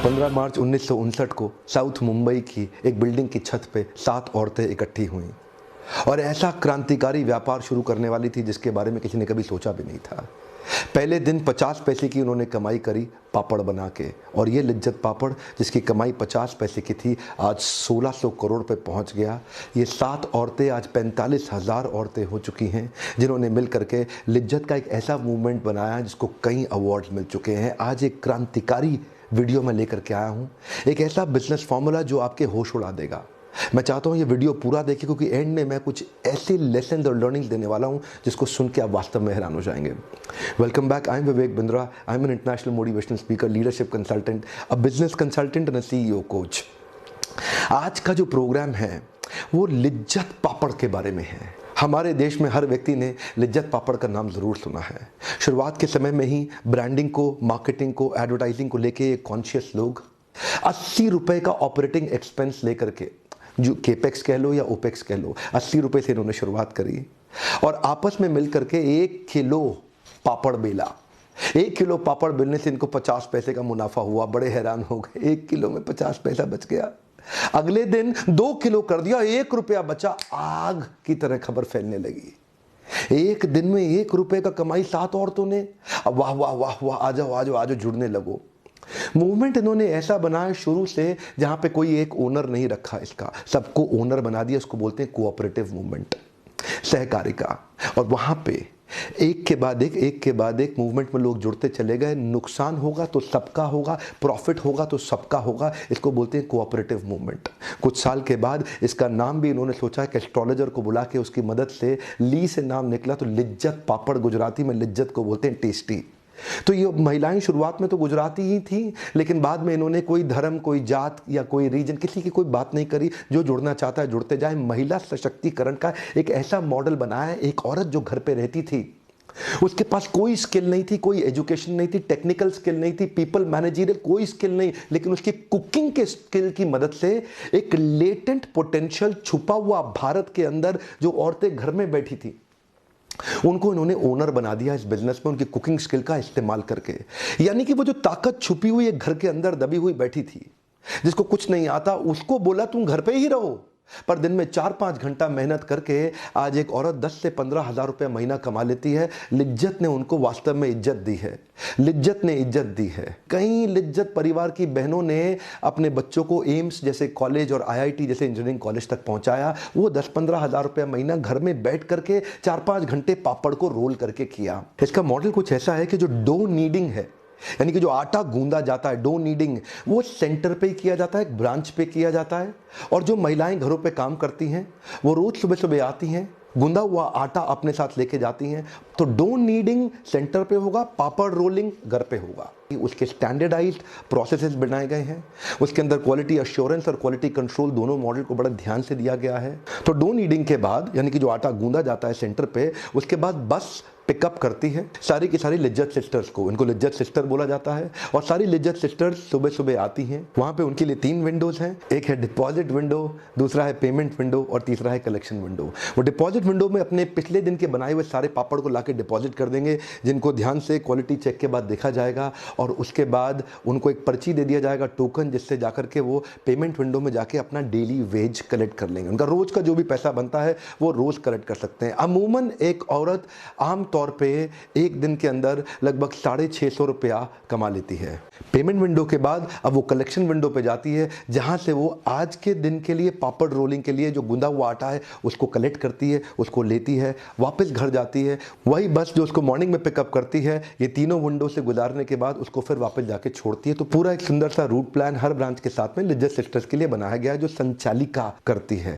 15 मार्च 1959 को साउथ मुंबई की एक बिल्डिंग की छत पे 7 औरतें इकट्ठी हुईं और ऐसा क्रांतिकारी व्यापार शुरू करने वाली थी जिसके बारे में किसी ने कभी सोचा भी नहीं था। पहले दिन 50 पैसे की उन्होंने कमाई करी पापड़ बना के, और ये लिज्जत पापड़ जिसकी कमाई 50 पैसे की थी आज 1600 करोड़ पे पहुंच गया। ये 7 औरतें आज 45,000 औरतें हो चुकी हैं जिन्होंने मिल करके लिज्जत का एक ऐसा मूवमेंट बनाया जिसको कई अवार्ड्स मिल चुके हैं। आज एक क्रांतिकारी वीडियो में लेकर के आया हूँ, एक ऐसा बिजनेस फॉर्मूला जो आपके होश उड़ा देगा। मैं चाहता हूँ ये वीडियो पूरा देखिए क्योंकि एंड में मैं कुछ ऐसे लेसन और लर्निंग्स देने वाला हूँ जिसको सुन के आप वास्तव में हैरान हो जाएंगे। Welcome back, I am Vivek Bindra. I am an international motivational speaker, leadership consultant, a business consultant and CEO coach. आज का जो प्रोग्राम है वो लिज्जत पापड़ के बारे में है। हमारे देश में हर व्यक्ति ने लिज्जत पापड़ का नाम ज़रूर सुना है। शुरुआत के समय में ही ब्रांडिंग को, मार्केटिंग को, एडवर्टाइजिंग को लेके कॉन्शियस लोग 80 रुपए का ऑपरेटिंग एक्सपेंस लेकर के, जो केपेक्स कह लो या ओपेक्स कह लो, 80 रुपए से इन्होंने शुरुआत करी और आपस में मिल करके 1 किलो पापड़ बेला। 1 किलो पापड़ बेलने से इनको 50 पैसे का मुनाफा हुआ। बड़े हैरान हो गए, 1 किलो में 50 पैसा बच गया। अगले दिन 2 किलो कर दिया, 1 रुपया बचा। आग की तरह खबर फैलने लगी। एक दिन में 1 रुपए का कमाई 7 औरतों ने। अब वाह वाह वाह वाह, आ जाओ आ जाओ आ जाओ, जुड़ने लगो। मूवमेंट इन्होंने ऐसा बनाया शुरू से जहां पे कोई एक ओनर नहीं रखा, इसका सबको ओनर बना दिया। इसको बोलते हैं कोऑपरेटिव मूवमेंट, सहकारी का। और वहां पे एक के बाद एक मूवमेंट में लोग जुड़ते चले गए। नुकसान होगा तो सबका होगा, प्रॉफिट होगा तो सबका होगा। इसको बोलते हैं कोऑपरेटिव मूवमेंट। कुछ साल के बाद इसका नाम भी इन्होंने सोचा कि एस्ट्रोलॉजर को बुला के उसकी मदद से ली से नाम निकला तो लिज्जत पापड़। गुजराती में लिज्जत को बोलते हैं टेस्टी। तो ये महिलाएं शुरुआत में तो गुजराती ही थी, लेकिन बाद में इन्होंने कोई धर्म, कोई जात या कोई रीजन, किसी की कोई बात नहीं करी। जो जुड़ना चाहता है जुड़ते जाए। महिला सशक्तिकरण का एक ऐसा मॉडल बनाया है। एक औरत जो घर पे रहती थी, उसके पास कोई स्किल नहीं थी, कोई एजुकेशन नहीं थी, टेक्निकल स्किल नहीं थी, पीपल मैनेजरियल कोई स्किल नहीं, लेकिन उसकी कुकिंग के स्किल की मदद से एक लेटेंट पोटेंशियल छुपा हुआ भारत के अंदर, जो औरतें घर में बैठी थी, उनको इन्होंने ओनर बना दिया इस बिजनेस में, उनकी कुकिंग स्किल का इस्तेमाल करके। यानी कि वो जो ताकत छुपी हुई एक घर के अंदर दबी हुई बैठी थी, जिसको कुछ नहीं आता, उसको बोला तुम घर पे ही रहो। पर दिन में 4-5 घंटा मेहनत करके आज एक औरत 10 से 15 हज़ार रुपये महीना कमा लेती है। लिज्जत ने उनको वास्तव में इज्जत दी है। लिज्जत ने इज्जत दी है। कई लिज्जत परिवार की बहनों ने अपने बच्चों को एम्स जैसे कॉलेज और IIT जैसे इंजीनियरिंग कॉलेज तक पहुंचाया। वो 10-15 हज़ार रुपये महीना घर में बैठ करके 4-5 घंटे पापड़ को रोल करके किया। इसका मॉडल कुछ ऐसा है कि जो डो नीडिंग है, यानी कि जो आटा गूंदा जाता है, डो नीडिंग, वो सेंटर पे ही किया जाता है, एक ब्रांच पे किया जाता है। और जो महिलाएं घरों पे काम करती हैं वो रोज सुबह सुबह आती हैं, गूंदा हुआ आटा अपने साथ लेके जाती हैं। तो डो नीडिंग सेंटर पे होगा, पापड़ रोलिंग घर पे होगा। उसके स्टैंडर्डाइज्ड प्रोसेसेस बनाए गए हैं। उसके अंदर क्वालिटी अश्योरेंस और क्वालिटी कंट्रोल दोनों मॉडल को बड़ा ध्यान से दिया गया है। तो डो नीडिंग के बाद, यानी कि जो आटा गूंदा जाता है सेंटर पे, उसके बाद बस पिकअप करती है सारी की सारी लिज्जत सिस्टर्स को। इनको लिज्जत सिस्टर बोला जाता है। और सारी लिज्जत सिस्टर्स सुबह सुबह आती हैं। वहां पे उनके लिए 3 विंडोज हैं। एक है डिपॉजिट विंडो, दूसरा है पेमेंट विंडो और तीसरा है कलेक्शन विंडो। वो डिपॉजिट विंडो में अपने पिछले दिन के बनाए हुए सारे पापड़ को लाके डिपॉजिट कर देंगे, जिनको ध्यान से क्वालिटी चेक के बाद देखा जाएगा। और उसके बाद उनको एक पर्ची दे दिया जाएगा, टोकन, जिससे जाकर के वो पेमेंट विंडो में जाके अपना डेली वेज कलेक्ट कर लेंगे। उनका रोज का जो भी पैसा बनता है वो रोज कलेक्ट कर सकते हैं। अमूमन एक औरत आम तौर पे एक दिन के अंदर लगभग 650 रुपया कमा लेती है। पेमेंट विंडो के बाद अब वो कलेक्शन विंडो पे जाती है, जहां से वो आज के दिन के लिए पापड़ रोलिंग के लिए जो गुंदा हुआ आटा है उसको कलेक्ट करती है, उसको लेती है, वापस घर जाती है। वही बस जो उसको मॉर्निंग में पिकअप करती है, ये तीनों विंडो से गुजारने के बाद उसको फिर वापस जाके छोड़ती है। तो पूरा एक सुंदर सा रूट प्लान हर ब्रांच के साथ में लिज्जत सिस्टर्स के लिए बनाया गया है, जो संचालिका करती है।